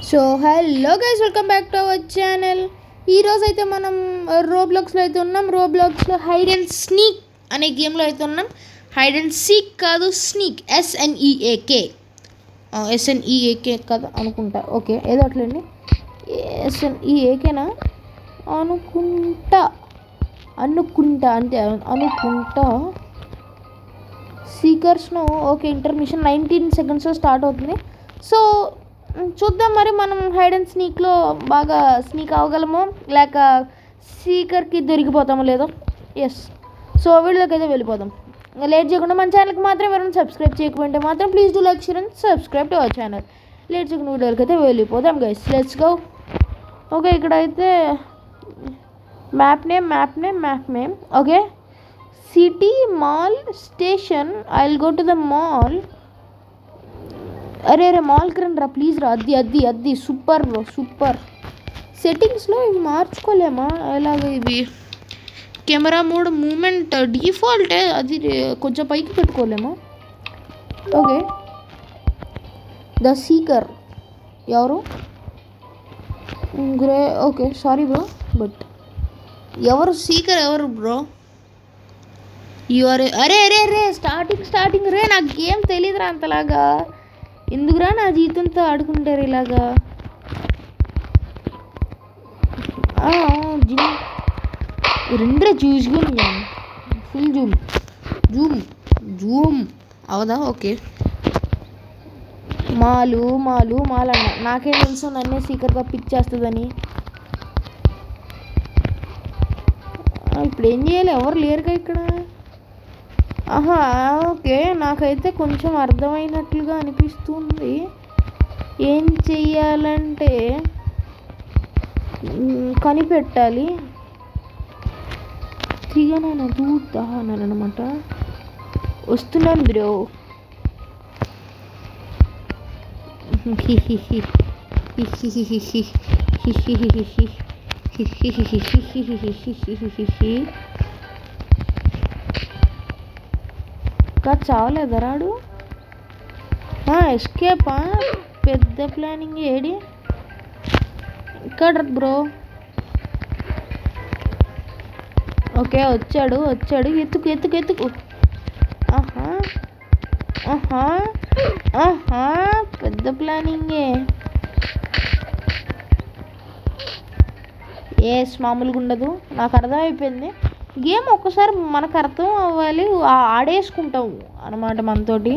So hello guys, welcome back to our channel. ఈరోజు అయితే మనం రోబ్లాక్స్లో అయితే ఉన్నాం. రోబ్లాక్స్లో హైడ్ అండ్ స్నీక్ అనే గేమ్లో అయితే ఉన్నాం. హైడ్ అండ్ సీక్ కాదు, స్నీక్, SNEAK. SNEAK కాదు అనుకుంటా. ఓకే, ఏదో అట్లండి. SNEAKనా అనుకుంటా అంతే అనుకుంటా. సీకర్స్ను ఓకే, ఇంటర్మిషన్ 19 సెకండ్స్లో స్టార్ట్ అవుతుంది. సో చూద్దాం మరి మనం హైడ్ అండ్ స్నీక్లో బాగా స్నీక్ అవ్వగలమో లేక సీకర్కి దొరికిపోతామో లేదో. ఎస్, సో వీడియోకి అయితే వెళ్ళిపోదాం. లేట్ చేయకుండా మన ఛానల్కి మాత్రం ఎవరైనా సబ్స్క్రైబ్ చేయకపోతే మాత్రం please do like, share and subscribe to our channel. Late చేయకుండా వీడియోకి అయితే వెళ్ళిపోదాం గైస్, లెట్స్ గో. ఓకే, ఇక్కడైతే map name okay, city mall station. I will go to the mall. అరే మాల్కి రండి రా ప్లీజ్ రా. అది సూపర్ బ్రో, సూపర్. సెట్టింగ్స్లో ఇవి మార్చుకోలేమా? ఎలాగ ఇవి కెమెరా మోడ్ మూమెంట్ డిఫాల్టే, అది కొంచెం పైకి పెట్టుకోలేమా? ఓకే, ద సీకర్ ఎవరు? Grey. Okay, sorry bro, but ఎవరు సీకర్ ఎవరు బ్రో? అరే స్టార్టింగ్ రే, నాకు గేమ్ తెలీదురా అంతలాగా. ఎందుకురా నా జీతంతో ఆడుకుంటారు ఇలాగా? రెండ్రా చూసుకుని ఫుల్ జూమ్ అవదా? ఓకే, మాలు అన్న నాకేం తెలుసు, నన్నే సీకర్గా పిక్ చేస్తుందని. ఇప్పుడు ఏం చేయాలి? ఎవరు లేరుగా ఇక్కడ. ఓకే, నాకైతే కొంచెం అర్థమైనట్లుగా అనిపిస్తుంది. ఏం చెయ్యాలంటే కనిపెట్టాలి. తీగనైనా దూతానమాట. వస్తున్నాను బ్రో. ఇంకా చావలేదా రాడు? ఎస్కేపా? పెద్ద ప్లానింగ్. ఏడి ఇక్కడ బ్రో? ఓకే, వచ్చాడు. ఎత్తుకు. పెద్ద ప్లానింగే. మామూలుగా ఉండదు, నాకు అర్థమైపోయింది. గేమ్ ఒక్కసారి మనకు అర్థం అవ్వాలి, ఆడేసుకుంటాం అన్నమాట మనతోటి.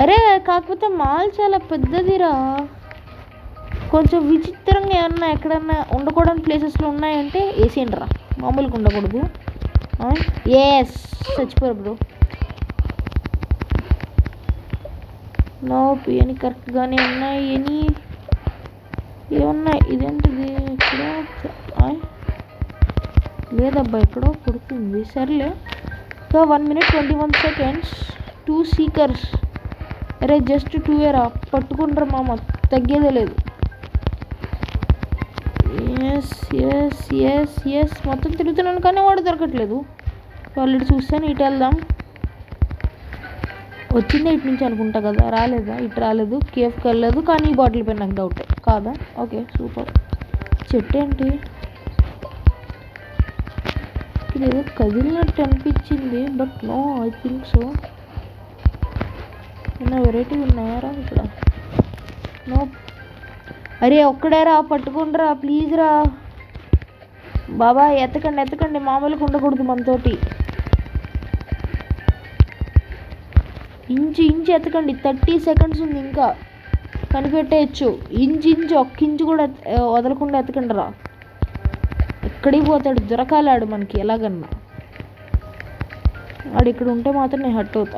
అరే కాకపోతే మాల్ చాలా పెద్దదిరా. కొంచెం విచిత్రంగా ఏమన్నా ఎక్కడన్నా ఉండకూడని ప్లేసెస్లో ఉన్నాయంటే వేసేయండి రా, మామూలుగా ఉండకూడదు. చచ్చిపోరు బ్రో. నో పియని కరెక్ట్గానే ఉన్నాయి. ఏమున్నాయి? ఇదేంటిది? ఇక్కడ లేదబ్బా, ఎక్కడో కొడుతుంది. సర్లే. So 1 minute 21 seconds. 2 seekers. అరే జస్ట్ 2 ఏరా, పట్టుకుంటారు మామ, తగ్గేదే లేదు. ఎస్ మొత్తం తిరుగుతున్నాను కానీ వాడు దొరకట్లేదు. ఆల్రెడీ చూస్తాను. ఇటు వెళ్దాం. వచ్చిందే ఇటు నుంచి అనుకుంటా కదా. రాలేదా? ఇటు రాలేదు. కేఫ్కి వెళ్ళలేదు. కానీ ఈ బాటిల్ పైన నాకు డౌటే కాదా. Okay, super. చెట్టు ఏంటి? ఇది ఏదో కదిలినట్టు అనిపించింది, but no, I think so. ఏమైనా వెరైటీ ఉన్నాయారా ఇక్కడ? నో. అరే ఒక్కడేరా, పట్టుకుండ్రా ప్లీజ్ రా బాబా. ఎత్తకండి, మామూలుగా ఉండకూడదు మనతోటి. ఇంచు ఎత్తకండి. 30 seconds ఉంది, ఇంకా కనిపెట్టేయచ్చు. ఒక్క ఇంచు కూడా వదలకుండా ఎత్తకండి రా. ఎక్కడికి పోతాడు? దొరకాలాడు మనకి ఎలాగన్నా. వాడు ఇక్కడ ఉంటే మాత్రం నేను హట్ అవుతా.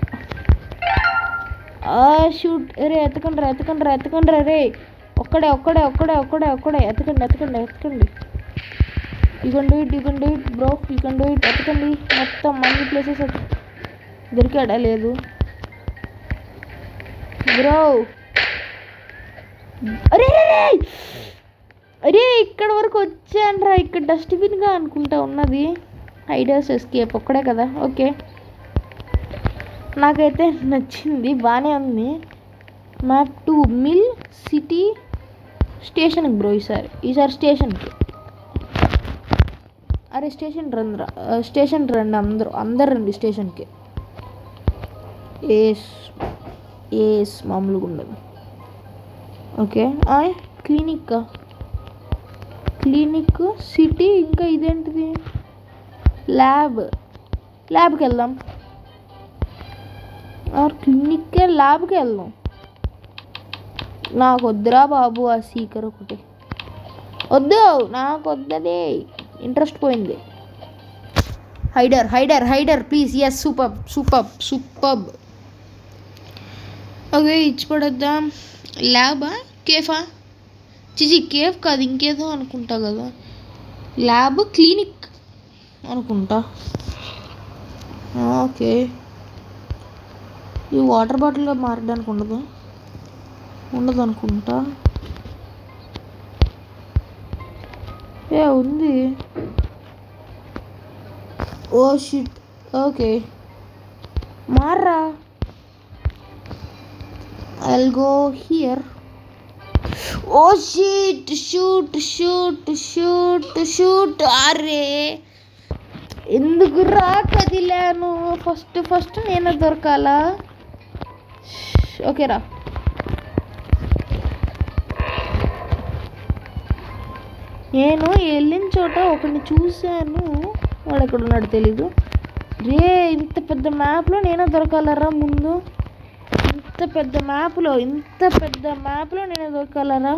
షూట్. అరే ఎత్తకండి రే. ఒక్కడే. ఎత్తకండి. You can do it bro, ఎత్తకండి. మొత్తం అన్ని ప్లేసెస్ దొరికాడా? లేదు బ్రో. అరే ఇక్కడ వరకు వచ్చానరా. ఇక్కడ డస్ట్బిన్గా అనుకుంటా ఉన్నది. హైడర్స్ ఎస్కేప్ ఒక్కడే కదా. ఓకే, నాకైతే నచ్చింది, బాగానే ఉంది. మ్యాప్ టు మిల్ సిటీ స్టేషన్కి బ్రో. ఈసారి స్టేషన్కి. అరే స్టేషన్ రండి అందరు రండి స్టేషన్కి. ఏస్ మామూలుగా ఉండదు. Okay clinic city. ఇంకా ఇదేంటిది? ల్యాబ్కి వెళ్దాం. క్లినిక్కే ల్యాబ్కి వెళ్దాం. నాకు వద్దురా బాబు ఆ సీకర్ ఒకటి వద్దు. నాకు వద్దదే, ఇంట్రెస్ట్ పోయింది. Hider please. Yes super. Okay ఇచ్చి పడేద్దాం. ల్యాబా కేఫా? కేఫ్ కాదు, ఇంకేదో అనుకుంటా కదా. ల్యాబ్ క్లినిక్ అనుకుంటా. ఓకే ఈ వాటర్ బాటిల్గా మారడానికి ఉండదు అనుకుంటా. ఉంది. Oh shit. ఓకే మార్రా. I'll go here. Oh shit. Shoot. అరే ఎందుకు రా కదిలాను. ఫస్ట్ నేను దొరకాలా? ఓకే రా. నేను వెళ్ళిన చోట ఒకరిని చూశాను. వాడు ఎక్కడ ఉన్నాడు తెలీదు. ఇంత పెద్ద మ్యాప్లో నేనే దొరకాలరా ముందు. ఇంత పెద్ద మ్యాప్లో నేనే దొరకాలరా.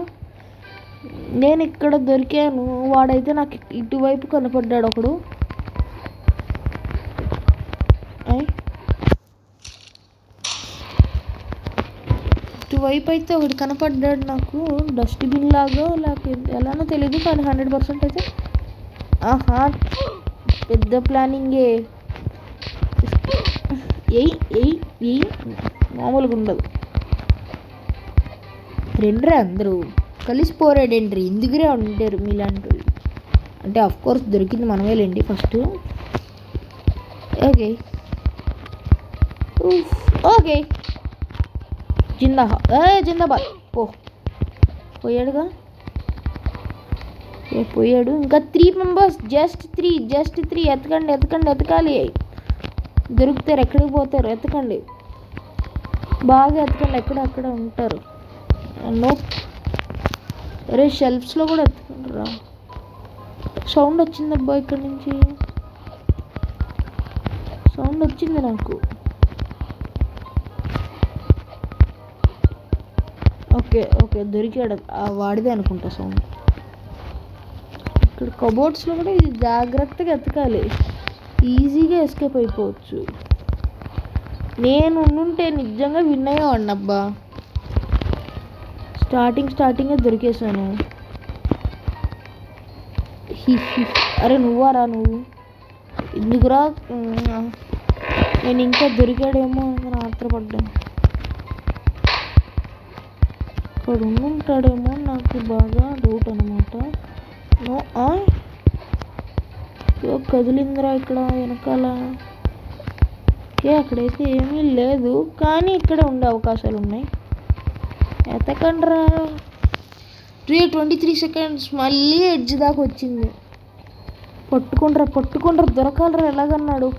నేను ఇక్కడ దొరికాను. వాడైతే నాకు ఇటువైపు కనపడ్డాడు ఒకడు. ఇటువైపు అయితే ఒకటి కనపడ్డాడు నాకు. డస్ట్బిన్ లాగా లేకపోతే ఎలానో తెలియదు, కానీ 100% అయితే పెద్ద ప్లానింగే. మామూలుగా ఉండదు. రెండ్రే అందరూ కలిసిపోరాడేండ్రి. ఎందుకురే ఉంటారు మీలాంటి వాళ్ళు. అంటే కోర్స్ దొరికింది మనమేలేండి ఫస్ట్. ఓకే జిందాబాద్. పోయాడుగా. పోయాడు. ఇంకా 3 మెంబర్స్. Just three. ఎతకాలి. దొరుకుతారు. ఎక్కడికి పోతారు? ఎతకండి, బాగా ఎతకండి. అక్కడ ఉంటారు. అరే షెల్ఫ్స్లో కూడా ఎత్తుకుంటారు రా. సౌండ్ వచ్చిందబ్బా ఇక్కడ నుంచి. సౌండ్ వచ్చింది నాకు. ఓకే దొరికాడు. వాడిదే అనుకుంటా సౌండ్. ఇక్కడ కబోర్డ్స్లో కూడా ఇది జాగ్రత్తగా ఎతకాలి. ఈజీగా ఎస్కేప్ అయిపోవచ్చు. నేను ఉండుంటే నిజంగా విన్ అయ్యేవాడిని అబ్బా. స్టార్టింగే దొరికేసాను. అరే నువ్వారా నువ్వు? ఎందుకురా? నేను ఇంకా దొరికాడేమో అని ఆత్రపడ్డాను. ఇక్కడ ఉండుంటాడేమో నాకు బాగా డౌట్ అనమాట. కదిలిందిరా ఇక్కడ వెనకాల. అక్కడైతే ఏమీ లేదు, కానీ ఇక్కడ ఉండే అవకాశాలు ఉన్నాయి. ఎతకండ్రా. 23 seconds. మళ్ళీ ఎడ్జ్ దాకా వచ్చింది. పట్టుకుండ్రా దొరకాలరా. ఎలాగన్నాడు?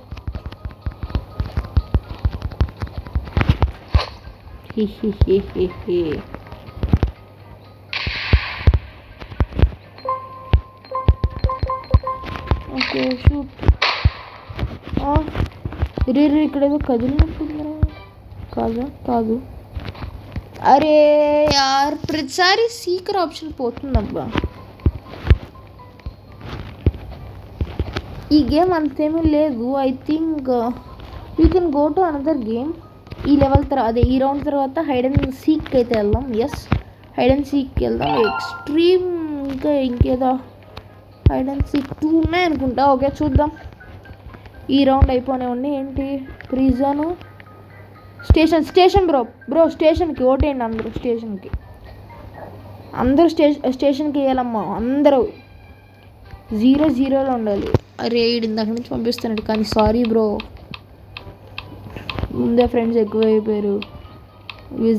Okay shoot. ఇక్కడ ఏదో కదిలినట్టుందిరా. కాదు. అరే యార్, ప్రతిసారి సీకర్ ఆప్షన్ పోతుందబ్బా. ఈ గేమ్ అంతేమీ లేదు. I think you can go to another game. ఈ లెవెల్ తర్వాత ఈ రౌండ్ తర్వాత హైడ్ అండ్ సీక్ అయితే వెళ్దాం. హైడ్ అండ్ సీక్కి వెళ్దాం. ఎక్స్ట్రీమ్ ఇంకా ఇంకేదో హైడ్ అండ్ సీక్ 2 ఉన్నాయి అనుకుంటా. ఓకే చూద్దాం. ఈ రౌండ్ అయిపోనే ఉంది. ఏంటి ప్రిజను? స్టేషన్ బ్రో స్టేషన్కి ఓటేయండి అందరూ స్టేషన్కి వేయాలమ్మా. అందరూ 0-0లో ఉండాలి. అరే ఇందాక నుంచి పంపిస్తున్నాడు, కానీ సారీ బ్రో, ముందే ఫ్రెండ్స్ ఎక్కువ అయిపోయారు.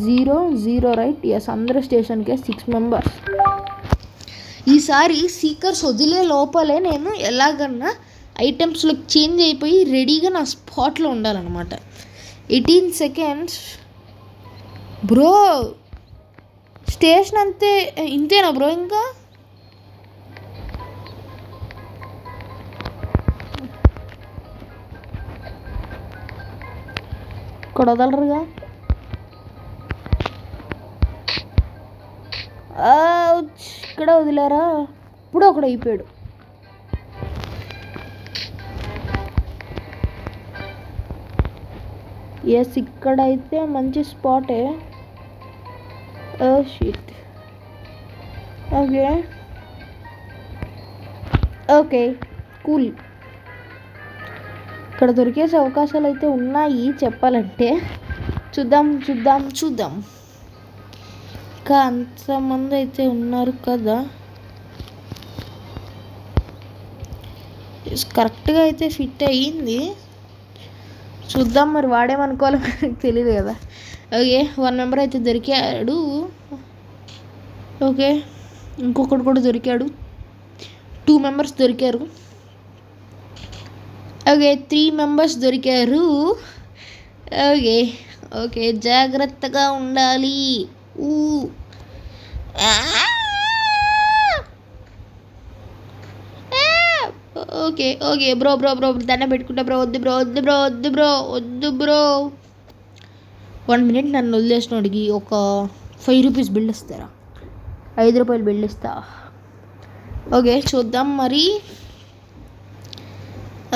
Zero zero right. ఎస్, అందరూ స్టేషన్కే 6 మెంబర్స్. ఈసారి సీకర్స్ వదిలే లోపలే నేను ఎలాగన్నా ఐటమ్స్లోకి చేంజ్ అయిపోయి రెడీగా నా స్పాట్లో ఉండాలన్నమాట. 18 seconds. బ్రో స్టేషన్ అంతే, ఇంతేనా బ్రో? ఇంకా ఇక్కడ వదలరుగా. ఇక్కడ వదిలేరా? ఇప్పుడు ఒకడు అయిపోయాడు. ఎస్, ఇక్కడైతే మంచి స్పాటే. షిట్. Okay okay cool. ఇక్కడ దొరికేసే అవకాశాలు అయితే ఉన్నాయి చెప్పాలంటే. చూద్దాం చూద్దాం చూద్దాం. ఇంకా అంతమంది అయితే ఉన్నారు కదా. కరెక్ట్గా అయితే ఫిట్ అయ్యింది. చూద్దాం మరి, వాడేమనుకోవాలో నాకు తెలియదు కదా. ఓకే, 1 మెంబర్ అయితే దొరికాడు. ఓకే, ఇంకొకటి కూడా దొరికాడు. 2 మెంబర్స్ దొరికారు. ఓకే, 3 మెంబర్స్ దొరికారు. ఓకే ఓకే, జాగ్రత్తగా ఉండాలి. Okay okay bro bro bro దండ పెట్టుకుంటా బ్రో. వద్దు బ్రో వద్దు బ్రో వద్దు బ్రో వద్దు బ్రో. 1 minute నన్ను వదిలేసినోడికి ఒక 5 రూపీస్ బిల్ ఇస్తారా? 5 రూపాయలు బిల్ ఇస్తా. ఓకే, చూద్దాం మరి.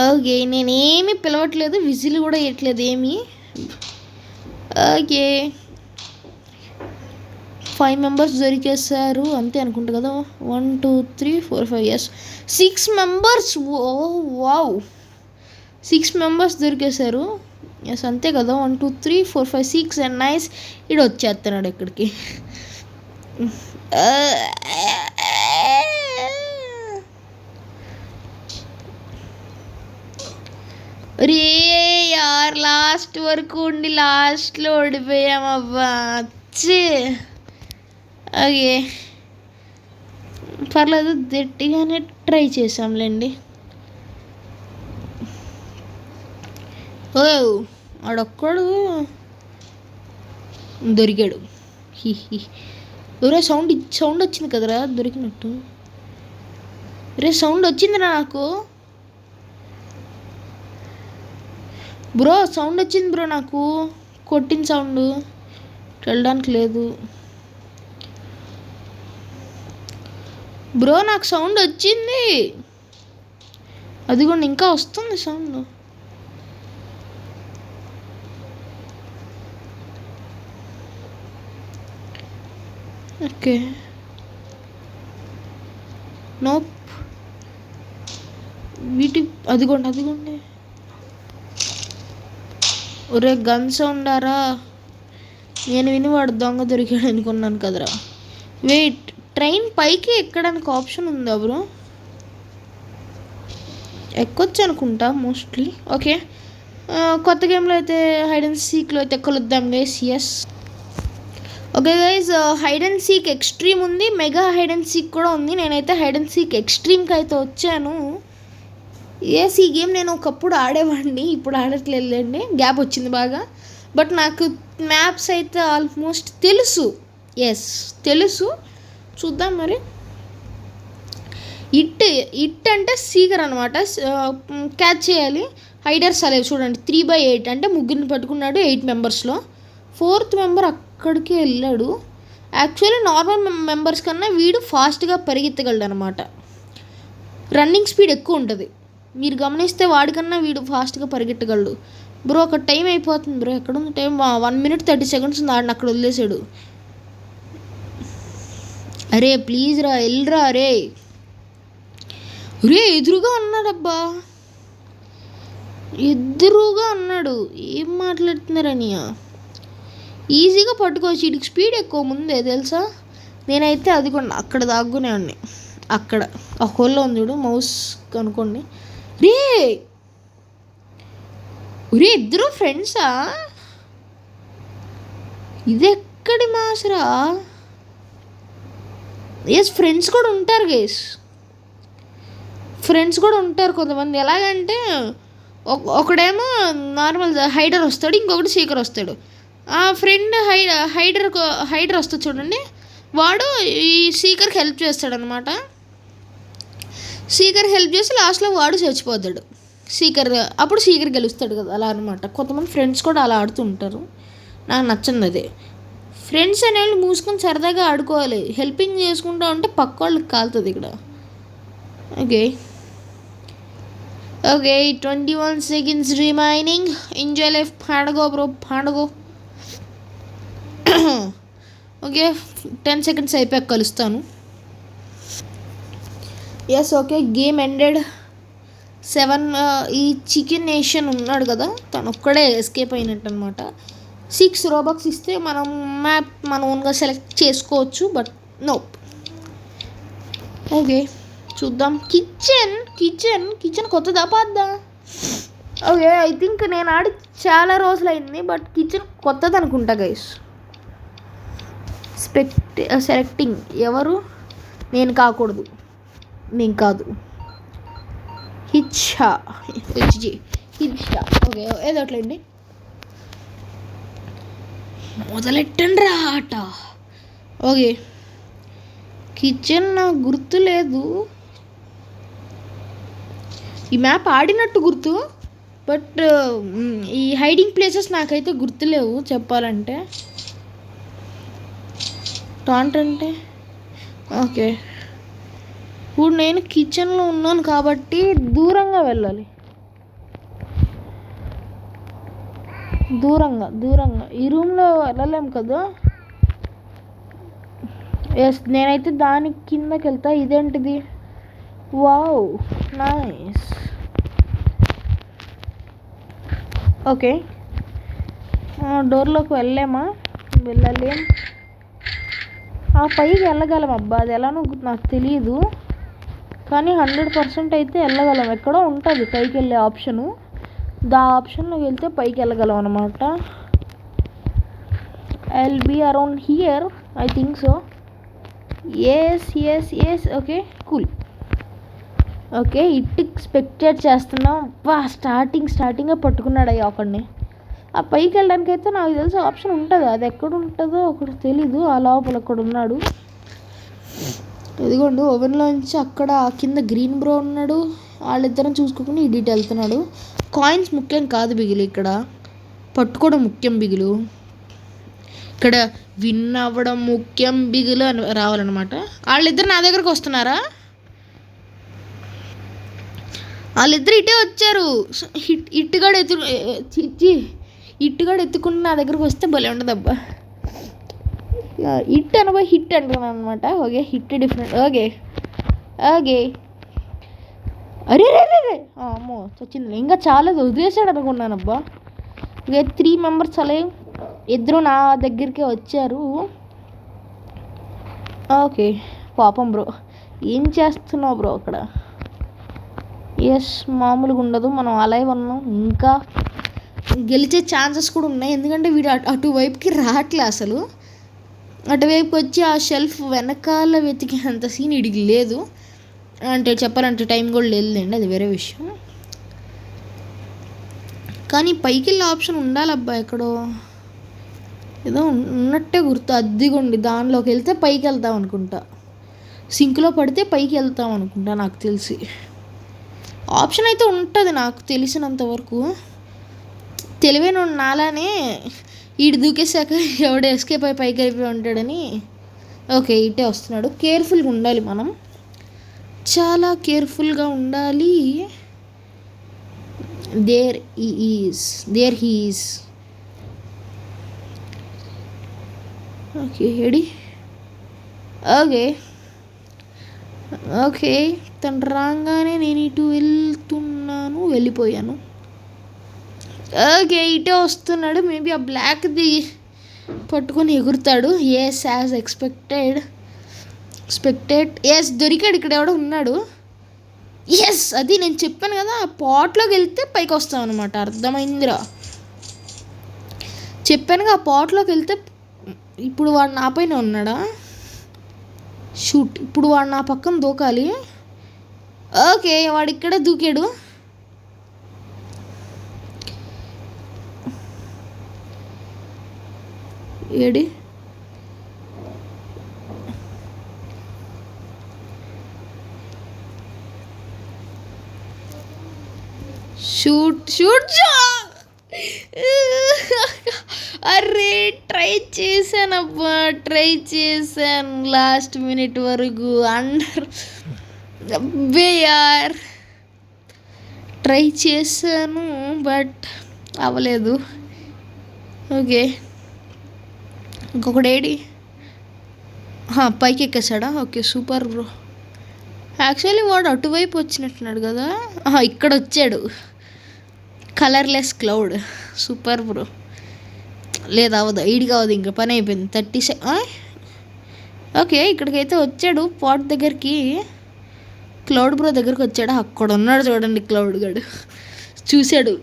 ఓకే, నేనేమి పిలవట్లేదు, విజిల్ కూడా వేయట్లేదు ఏమి. ఓకే, 5 మెంబర్స్ దొరికేస్తారు అంతే అనుకుంటా కదా. 1 2 3 4 5. Yes, 6 members. Oh wow, 6 members దొరికేశారు. ఎస్, అంతే కదా. 1 2 3 4 5 6 అండ్ నైస్. ఇడు వచ్చేస్తున్నాడు ఇక్కడికి. రే యార్, లాస్ట్ వరకు ఉండి లాస్ట్లో ఓడిపోయామవ్వా. ఓకే, పర్లేదు, గట్టిగానే ట్రై చేసాంలేండి. ఓ, ఆడొక్కడు దొరికాడు. రే సౌండ్ వచ్చింది కదరా దొరికినట్టు. రే సౌండ్ వచ్చిందిరా నాకు బ్రో. సౌండ్ వచ్చింది బ్రో నాకు, కొట్టిన సౌండ్. వెళ్ళడానికి లేదు బ్రో, నాకు సౌండ్ వచ్చింది. అది కూడా ఇంకా వస్తుంది సౌండ్. ఓకే, నోప్. అదిగోండి. ఒరే గన్ సౌండారా? నేను విని వాడు దొంగ దొరికాడు అనుకున్నాను కదరా. వెయిట్, ట్రైన్ పైకి ఎక్కడానికి ఆప్షన్ ఉందా బ్రో? ఎక్కొచ్చు అనుకుంటా మోస్ట్లీ. ఓకే, కొత్త గేమ్లో అయితే హైడ్ అండ్ సీక్లో అయితే కలుద్దాం guys. Yes, okay guys, hide and seek extreme ఉంది, మెగా హైడ్ అండ్ సీక్ కూడా ఉంది. నేనైతే హైడ్ అండ్ సీక్ ఎక్స్ట్రీమ్కి అయితే వచ్చాను. ఎస్, ఈ గేమ్ నేను ఒకప్పుడు ఆడేవాడిని, ఇప్పుడు ఆడట్లేదులేండి, గ్యాప్ వచ్చింది బాగా. బట్ నాకు మ్యాప్స్ అయితే ఆల్మోస్ట్ తెలుసు. ఎస్, తెలుసు. చూద్దాం మరి. ఇట్ అంటే సీకర్ అనమాట, క్యాచ్ చేయాలి. హైడర్స్ అలాగే చూడండి, 3/8 అంటే ముగ్గురిని పట్టుకున్నాడు 8 మెంబర్స్లో. 4th మెంబర్ అక్కడికే వెళ్ళాడు. యాక్చువల్లీ నార్మల్ మెంబర్స్ కన్నా వీడు ఫాస్ట్గా పరిగెత్తగలడు అనమాట. రన్నింగ్ స్పీడ్ ఎక్కువ ఉంటుంది. మీరు గమనిస్తే వాడికన్నా వీడు ఫాస్ట్గా పరిగెట్టగలడు. బ్రో, ఒక టైం అయిపోతుంది బ్రో. ఎక్కడుంది టైం? 1 minute 30 seconds ఉంది. ఆడిని అక్కడ వదిలేసాడు. అరే ప్లీజ్ రా, వెళ్ళరా. రే ఎదురుగా ఉన్నాడబ్బా, ఎదురుగా ఉన్నాడు. ఏం మాట్లాడుతున్నారని? ఈజీగా పట్టుకోవచ్చు, వీడికి స్పీడ్ ఎక్కువ ముందే తెలుసా. నేనైతే అది కూడా అక్కడ దాక్కునే ఉన్నాయి. అక్కడ ఆ హోల్లో ఉంది చూడు, మౌస్ కనుక్కోండి. రే ఇద్దరు ఫ్రెండ్సా? ఇది ఎక్కడి మాసరా? ఎస్, ఫ్రెండ్స్ కూడా ఉంటారు గైస్, ఫ్రెండ్స్ కూడా ఉంటారు కొంతమంది. ఎలాగంటే ఒకడేమో నార్మల్ హైడర్ వస్తాడు, ఇంకొకటి సీకర్ వస్తాడు. ఆ ఫ్రెండ్ హైడర్ వస్తుంది చూడండి, వాడు ఈ సీకర్కి హెల్ప్ చేస్తాడనమాట. సీకర్ హెల్ప్ చేసి లాస్ట్లో వాడు చచ్చిపోతాడు. అప్పుడు సీకర్ గెలుస్తాడు కదా, అలా అనమాట. కొంతమంది ఫ్రెండ్స్ కూడా అలా ఆడుతుంటారు, నాకు నచ్చింది అదే. ఫ్రెండ్స్ అనేవాళ్ళు మూసుకొని సరదాగా ఆడుకోవాలి, హెల్పింగ్ చేసుకుంటూ ఉంటే పక్క వాళ్ళకి కాలుతుంది ఇక్కడ. Okay 21 seconds remaining. Enjoy life. Pandago bro, pandago. Okay 10 seconds అయిపోయాక కలుస్తాను. Yes okay, game ended. 7 ఈ చికెన్ నేషన్ ఉన్నాడు కదా, తను ఒక్కడే ఎస్కేప్ అయినట్టు అనమాట. 6 రోబక్స్ ఇస్తే మనం మ్యాప్ మన ఓన్గా సెలెక్ట్ చేసుకోవచ్చు, బట్ నో. ఓకే చూద్దాం. కిచెన్ కొత్తదా పాతదా? ఓకే, ఐ థింక్ నేను ఆడి చాలా రోజులైంది, బట్ కిచెన్ కొత్తది అనుకుంటా గైస్. సెలెక్టింగ్ ఎవరు? నేను కాకూడదు, నేను కాదు. హిచ్చా. ఓకే ఏదో అట్లండి, మొదలెట్టండి రా ఆట. ఓకే కిచెన్ నాకు గుర్తు లేదు, ఈ మ్యాప్ ఆడినట్టు గుర్తు, బట్ ఈ హైడింగ్ ప్లేసెస్ నాకైతే గుర్తులేవు చెప్పాలంటే. టాంట్ అంటే ఓకే, ఇప్పుడు నేను కిచెన్లో ఉన్నాను కాబట్టి దూరంగా వెళ్ళాలి, దూరంగా. ఈ రూమ్లో వెళ్ళలేము కదా. ఎస్, నేనైతే దాని కిందకి వెళ్తా. ఇదేంటిది? Wow nice. ఓకే డోర్లోకి వెళ్ళలేం. ఆ పైకి వెళ్ళగలం అబ్బా, అది ఎలానో నాకు తెలియదు, కానీ 100% అయితే వెళ్ళగలం. ఎక్కడో ఉంటుంది పైకి వెళ్ళే ఆప్షను, ఆప్షన్లోకి వెళ్తే పైకి వెళ్ళగలం అనమాట. I'll be around here, I think so. Yes okay cool. Okay spectate చేస్తున్నాం. స్టార్టింగే పట్టుకున్నాడు అయ్యి ఒకడిని. ఆ పైకి వెళ్ళడానికి అయితే నాకు తెలిసి ఆప్షన్ ఉంటుంది, అది ఎక్కడ ఉంటుందో ఒకటి తెలీదు. ఆ లోపల అక్కడ ఉన్నాడు, ఇదిగోండి ఓవెన్లోంచి అక్కడ కింద గ్రీన్ బ్రో ఉన్నాడు. వాళ్ళిద్దరం చూసుకోకుండా ఇడిట్ వెళ్తున్నాడు. కాయిన్స్ ముఖ్యం కాదు బిగులు, ఇక్కడ పట్టుకోవడం ముఖ్యం బిగులు. ఇక్కడ విన్ అవ్వడం ముఖ్యం బిగులు అని రావాలన్నమాట. వాళ్ళిద్దరు నా దగ్గరకు వస్తున్నారా? వాళ్ళిద్దరు ఇటే వచ్చారు. ఇట్టుగాడు ఎత్తుకుంటే నా దగ్గరకు వస్తే భలే ఉంటుంది అబ్బా. హిట్ అంటున్నాను అనమాట. Okay hit different. ఓకే అరే అమ్మో చచ్చింది, ఇంకా చాలా వదిలేసాడు అనుకున్నాను అబ్బా. ఓకే 3 మెంబర్స్ అలా ఇద్దరు నా దగ్గరికి వచ్చారు. ఓకే పాపం బ్రో, ఏం చేస్తున్నావు బ్రో అక్కడ? ఎస్, మామూలుగా ఉండదు, మనం అలాగే ఉన్నాం. ఇంకా గెలిచే ఛాన్సెస్ కూడా ఉన్నాయి, ఎందుకంటే వీడు అటువైపుకి రావట్లే అసలు. అటువైపు వచ్చి ఆ షెల్ఫ్ వెనకాల వెతికే అంత సీన్ ఇడికి లేదు. అంటే చెప్పాలంటే టైం కూడా లేదులేండి, అది వేరే విషయం. కానీ పైకి వెళ్ళే ఆప్షన్ ఉండాలబ్బా, ఎక్కడో ఏదో ఉన్నట్టే గుర్తు. అద్దిగోండి దానిలోకి వెళ్తే పైకి వెళ్తాం అనుకుంటా, సింక్లో పడితే పైకి వెళ్తాం అనుకుంటా నాకు తెలిసి. ఆప్షన్ అయితే ఉంటుంది నాకు తెలిసినంతవరకు. తెలివైన నాలానే ఈడు దూకేశాక ఎవడో ఎస్కేప్ అయి పైకి అయిపోయి ఉంటాడని. ఓకే ఇటే వస్తున్నాడు. కేర్ఫుల్గా ఉండాలి మనం, చాలా కేర్ఫుల్గా ఉండాలి. There he is. ఓకే ఎడి. ఓకే తను రాగానే నేను ఇటు వెళ్ళిపోయాను. ఓకే ఇటే వస్తున్నాడు. మేబీ ఆ బ్లాక్ది పట్టుకొని ఎగురుతాడు. Yes as expected. ఎస్ దొరికాడు, ఇక్కడ ఎవడో ఉన్నాడు. ఎస్ అది నేను చెప్పాను కదా, ఆ పాట్లోకి వెళ్తే పైకి వస్తాం అనమాట. అర్థమైందిరా, చెప్పానుగా ఆ పాట్లోకి వెళ్తే ఇప్పుడు వాడు నా పైన ఉన్నాడా? షూట్, ఇప్పుడు వాడు నా పక్కన దూకాలి. ఓకే, వాడు ఇక్కడే దూకాడు. ఏడి షూట్ అరే ట్రై చేశానబ్బా, ట్రై చేశాను లాస్ట్ మినిట్ వరకు. యార్ ట్రై చేశాను బట్ అవ్వలేదు. ఓకే, ఇంకొకటి ఏడి పైకి ఎక్కేసాడా? Okay super bro. యాక్చువల్లీ వాడు అటువైపు వచ్చినట్టున్నాడు కదా. ఇక్కడ వచ్చాడు, కలర్లెస్ క్లౌడ్. Super bro. లేదు అవ్వదు, ఈడిగా అవ్వదు, ఇంకా పని అయిపోయింది. 30 ఓకే, ఇక్కడికైతే వచ్చాడు పాట్ దగ్గరికి. క్లౌడ్ బ్రో దగ్గరికి వచ్చాడు. అక్కడ ఉన్నాడు చూడండి క్లౌడ్ గడు. చూశాడు.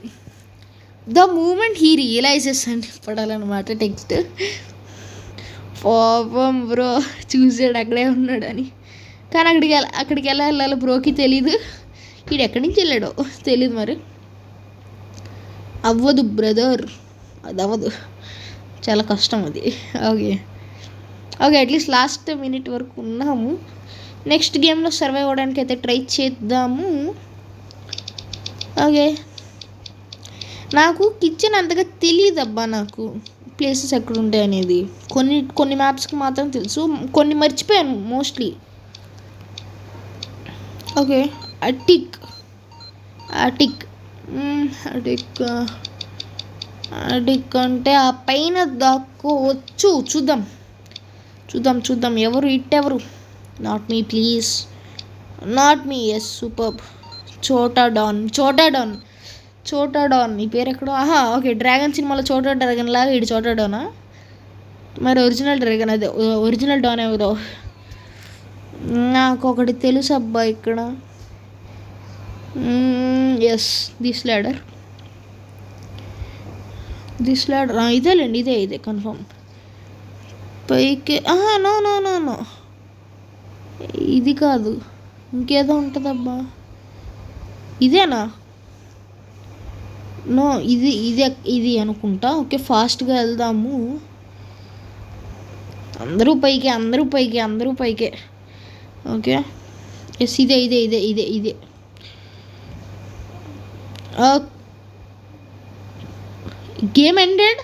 ద మూమెంట్ హీ రియలైజెస్ అని పడాలన్నమాట టెక్స్ట్. పాపం బ్రో చూసాడు అక్కడే ఉన్నాడని. కానీ అక్కడికి ఎలా వెళ్ళాలో బ్రోకి తెలీదు. వీడు ఎక్కడి నుంచి వెళ్ళాడో తెలీదు మరి. అవ్వదు బ్రదర్, అది అవ్వదు, చాలా కష్టం అది. ఓకే అట్లీస్ట్ లాస్ట్ మినిట్ వరకు ఉన్నాము. నెక్స్ట్ గేమ్లో సర్వైవ్ అవ్వడానికి అయితే ట్రై చేద్దాము. ఓకే, నాకు కిచెన్ అంతగా తెలియదబ్బా. నాకు ప్లేసెస్ ఎక్కడ ఉంటాయి అనేది కొన్ని మ్యాప్స్కి మాత్రం తెలుసు, కొన్ని మర్చిపోయాను మోస్ట్లీ. ఓకే, అటిక్ అంటే ఆ పైన దాక్కోవచ్చు. చూద్దాం ఎవరు ఇట్టెవరు. Not me please, not me. Yes super. Chota Don ఈ పేరు ఎక్కడో. ఓకే, డ్రాగన్ సినిమాలో చోటా డ్రాగన్ లాగా ఇటు చోటా డానా? మరి ఒరిజినల్ డ్రాగన్ అదే, ఒరిజినల్ డాన్ ఎవరో నాకు ఒకటి తెలుసు అబ్బా ఇక్కడ. ఎస్ దిస్ ల్యాడర్ ఇదేలేండి, ఇదే కన్ఫర్మ్. పైకి నో ఇది కాదు, ఇంకేదో ఉంటుందబ్బా. ఇదేనా? నో, ఇది అనుకుంటా. ఓకే, ఫాస్ట్గా వెళ్దాము. అందరూ పైకే. ఓకే ఎస్, ఇదే. Game ended.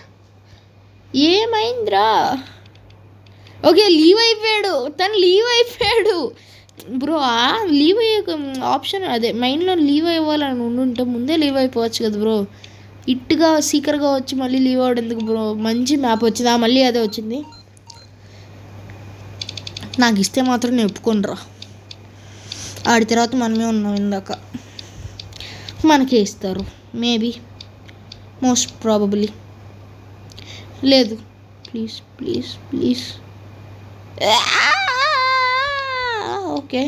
ఏమైందిరా? ఓకే, లీవ్ అయిపోయాడు బ్రో. లీవ్ అయ్యే ఆప్షన్ అదే మైండ్లో లీవ్ అవ్వాలని ఉండుంటే ముందే లీవ్ అయిపోవచ్చు కదా బ్రో. ఇట్టుగా సీకర్గా వచ్చి మళ్ళీ లీవ్ అవ్వడం ఎందుకు బ్రో? మంచి మ్యాప్ వచ్చింది, మళ్ళీ అదే వచ్చింది. నాకు ఇస్తే మాత్రం నేను ఒప్పుకోనరా. ఆడి తర్వాత మనమే ఉన్నాం ఇందాక, మనకే ఇస్తారు మేబీ, మోస్ట్ ప్రాబబ్లీ. లేదు please. Okay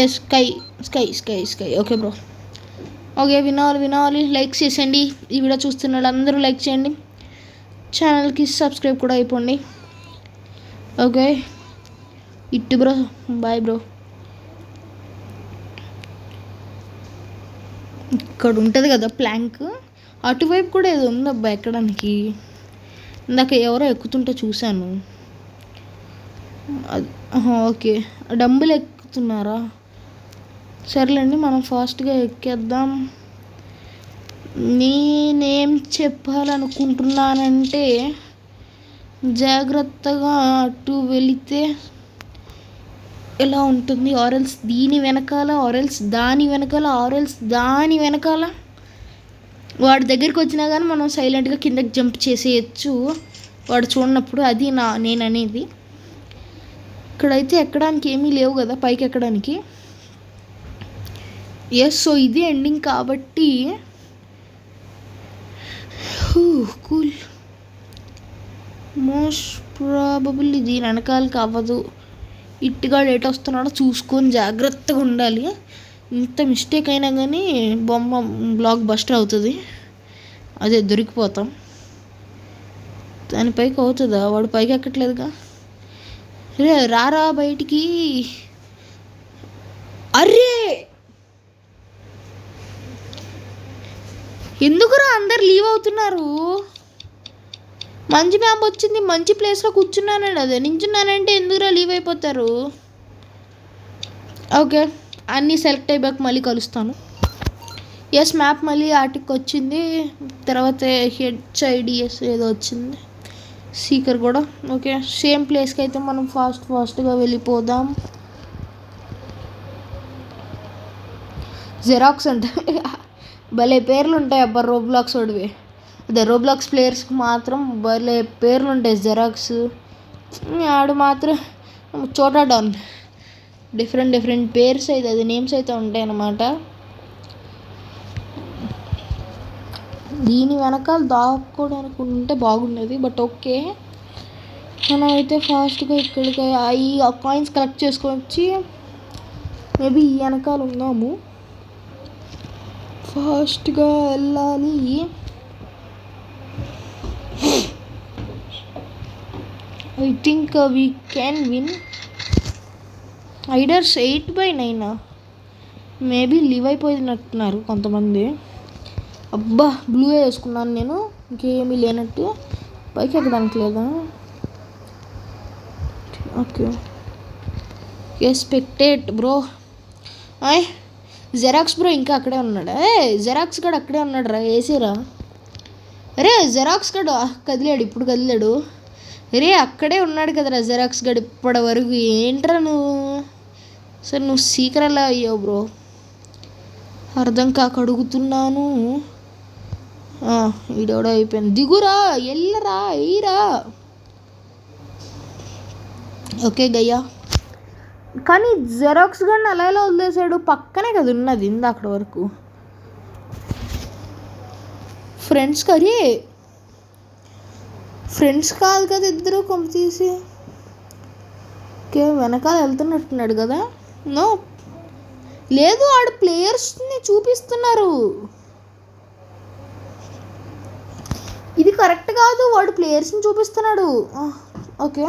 yes, sky. Okay bro. Okay, వినాలి. లైక్ చేసేయండి. ఈ వీడియో చూస్తున్న వాళ్ళందరూ లైక్ చేయండి. ఛానల్కి సబ్స్క్రైబ్ కూడా అయిపోండి. ఓకే ఇట్టు బ్రో, బాయ్ బ్రో. ఇక్కడ ఉంటుంది కదా ప్లాంక్, అటువైపు కూడా ఏదో ఉందబ్బా ఎక్కడానికి. ఇందాక ఎవరో ఎక్కుతుంటే చూశాను. ఓకే, డంబులు ఎక్కుతున్నారా? సర్లేండి, మనం ఫాస్ట్గా ఎక్కేద్దాం. నేనేం చెప్పాలనుకుంటున్నానంటే, జాగ్రత్తగా అటు వెళితే ఎలా ఉంటుంది, ఆరెల్స్ దీని వెనకాల, ఆరెల్స్ దాని వెనకాల. వాడి దగ్గరికి వచ్చినా కానీ మనం సైలెంట్గా కిందకి జంప్ చేసేయచ్చు వాడు చూడనప్పుడు. అది నేను అనేది. ఇక్కడైతే ఎక్కడానికి ఏమీ లేవు కదా పైకి ఎక్కడానికి. ఎస్, సో ఇది ఎండింగ్ కాబట్టి కూల్. మోస్ట్ ప్రాబబుల్లీ దీని వెనకాలకి అవ్వదు. ఇట్టుగా డేట్ వస్తున్నాడో చూసుకొని జాగ్రత్తగా ఉండాలి. ఇంత మిస్టేక్ అయినా కానీ బ్లాక్ బస్టర్ అవుతుంది, అదే దొరికిపోతాం. దాని పైకి అవుతుందా? వాడు పైకి ఎక్కట్లేదుగా. రే రారా బయటికి. అర్రే ఎందుకురా అందరు లీవ్ అవుతున్నారు? మంచి మ్యాప్ వచ్చింది, మంచి ప్లేస్లో కూర్చున్నానండి, అదే నించున్నానంటే ఎందుకురా లీవ్ అయిపోతారు? ఓకే, అన్నీ సెలెక్ట్ అయిపోయాక మళ్ళీ కలుస్తాను. ఎస్, మ్యాప్ మళ్ళీ ఆటికి వచ్చింది. తర్వాత HIDS ఏదో వచ్చింది, సీకర్ కూడా. ఓకే, సేమ్ ప్లేస్కి అయితే మనం ఫాస్ట్గా వెళ్ళిపోదాం. జెరాక్స్ అంటే భలే పేర్లు ఉంటాయి అబ్బా రోబ్లాక్స్ వాడివి. అదే రోబ్లాక్స్ ప్లేయర్స్కి మాత్రం భలే పేర్లు ఉంటాయి. జెరాక్స్ ఆడు మాత్రం చోటా డాన్, డిఫరెంట్ పేర్స్ అయితే, అది నేమ్స్ అయితే ఉంటాయి అన్నమాట. దీని వెనకాల దాక్కోవడానికి ఉంటే బాగుండేది, బట్ ఓకే. మనం అయితే ఫాస్ట్గా ఇక్కడికి ఆ కాయిన్స్ కలెక్ట్ చేసుకొని వచ్చి మేబీ ఈ వెనకాల ఉన్నాము. ఫాస్ట్గా వెళ్ళాలి. I think we can win. Hiders 8/9 maybe leave అయిపోయినట్టున్నారు కొంతమంది. అబ్బా, బ్లూ వేసుకున్నాను నేను, ఇంకేమీ లేనట్టు. పైకి ఎక్కడానికి లేదా? Okay, expected bro. Xerox bro ఇంకా అక్కడే ఉన్నాడా? జెరాక్స్ గడు అక్కడే ఉన్నాడు రా, వేసిరా. అరే జెరాక్స్ గడు కదిలాడు, ఇప్పుడు కదిలాడు. అరే అక్కడే ఉన్నాడు కదరా జెరాక్స్ గడు ఇప్పటి వరకు. ఏంట్రా నువ్వు? సరే నువ్వు సీక్రెట్ ఎలా అయ్యావు బ్రో? అర్థం కాక అడుగుతున్నాను. వీడెవడో అయిపోయింది. దిగురా, ఎల్లరా, ఎయ్యరా. ఓకే గయ్యా. కానీ జెరాక్స్ గడిని అలా ఎలా వదిలేసాడు? పక్కనే కదా ఉన్నది ఇందా అక్కడ వరకు. ఫ్రెండ్స్ కరీ ఫ్రెండ్స్ కాదు కదా ఇద్దరు కొంప తీసి. ఓకే, వెనకాల వెళ్తున్నట్టున్నాడు కదా. నో లేదు, ఆడు ప్లేయర్స్ని చూపిస్తున్నారు. ఇది కరెక్ట్ కాదు, వాడు ప్లేయర్స్ని చూపిస్తున్నాడు. ఓకే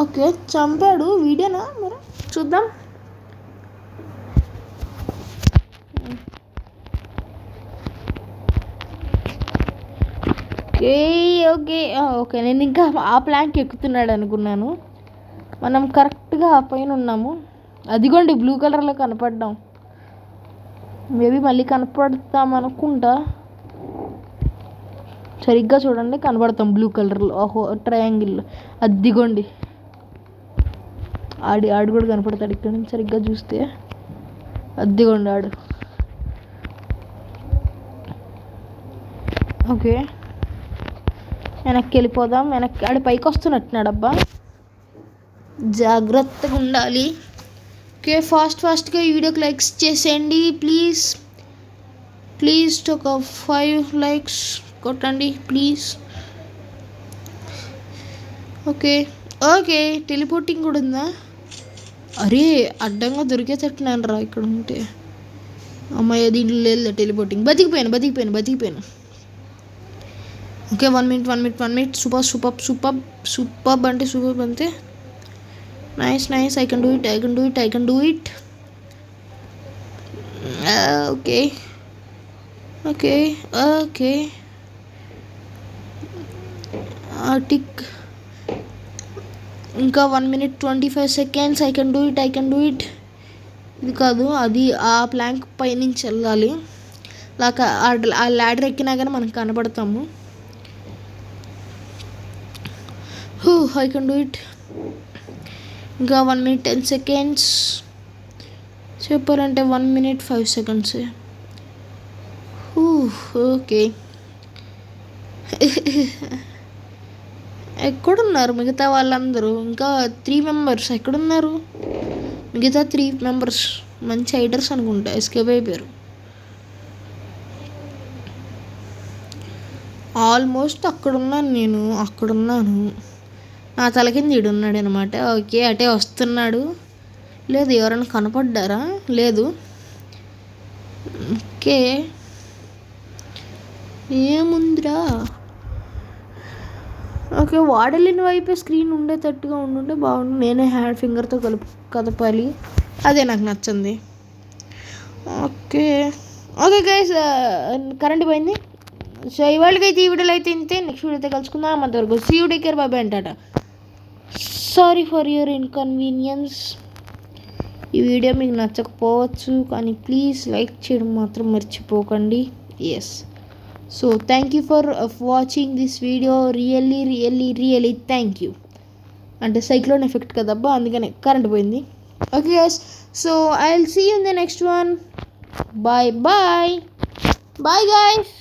ఓకే, చంపాడు. వీడియోనా మరి చూద్దాం. ఓకే ఓకే ఓకే, నేను ఇంకా ఆ ప్లాంక్ ఎక్కుతున్నాడు అనుకున్నాను. మనం కరెక్ట్గా ఆ పైన ఉన్నాము. అదిగోండి బ్లూ కలర్లో కనపడ్డాం. మేబీ మళ్ళీ కనపడతాం అనుకుంటా. సరిగ్గా చూడండి, కనబడతాం బ్లూ కలర్లో. ఓహో, ట్రయాంగిల్లో. అదిగోండి ఆడు కూడా కనపడతాడు ఇక్కడ నుంచి సరిగ్గా చూస్తే. అదిగోండి ఆడు. ఓకే, వెనక్కి వెళ్ళిపోదాం. వెనక్కి ఆడు పైకి వస్తున్నట్టున్నాడు. అబ్బా, జాగ్రత్తగా ఉండాలి. ఓకే, ఫాస్ట్గా ఈ వీడియోకి లైక్స్ చేసేయండి ప్లీజ్ ఒక 5 likes కొట్టండి ప్లీజ్. ఓకే టెలిపోర్టింగ్ కూడా ఉందా? అరే అడ్డంగా దొరికేటట్టున్నాను రా ఇక్కడ ఉంటే. అమ్మాయి దీంట్లో లేదు టెలిపోర్టింగ్. బతికిపోయాను. Okay, 1 minute. సూపర్ అంటే సూపర్ అంతే. Nice, I can do it. Okay tick. ఇంకా 1 minute 25 seconds. I can do it. ఇది కాదు, అది ఆ ప్లాంక్ పై నుంచి వెళ్ళాలి. లాక ఆ ల్యాడర్ ఎక్కినా కానీ మనకు కనపడతాము. I can do it. ఇంకా 1 minute 10 seconds. చెప్పాలంటే 1 minute 5 seconds. ఓకే, ఎక్కడున్నారు మిగతా వాళ్ళందరూ? ఇంకా 3 members ఎక్కడున్నారు? మిగతా 3 members మంచి హైడర్స్ అనుకుంటా, ఎస్కేప్ అయిపోయారు. ఆల్మోస్ట్ అక్కడున్నాను. నా తల కింద ఈడున్నాడు అనమాట. ఓకే, అటే వస్తున్నాడు. లేదు, ఎవరైనా కనపడ్డారా? లేదు. ఓకే, ఏముందిరా? ఓకే, వాడలేని వైపే స్క్రీన్ ఉండేటట్టుగా ఉండుంటే బాగుండు. నేనే హ్యాండ్ ఫింగర్తో కదపాలి, అదే నాకు నచ్చింది. ఓకే ఓకే గైస్, కరెంట్ పోయింది. సో ఇవాళకైతే ఈ వీడియోలో అయితే ఇంతే. నెక్స్ట్ వీడియోతో కలుసుకుందాం. అంతవరకు see you, take care, bye అంటాట. Sorry for your inconvenience. ఈ వీడియో మీకు నచ్చకపోవచ్చు, కానీ ప్లీజ్ లైక్ చేయడం మాత్రం మర్చిపోకండి. Yes, so thank you for watching this video. Really really really thank you. అంటే సైక్లోన్ ఎఫెక్ట్ కదబ్బా, అందుకనే కరెంట్ పోయింది. Okay guys, so I will see you in the next one. Bye bye bye guys.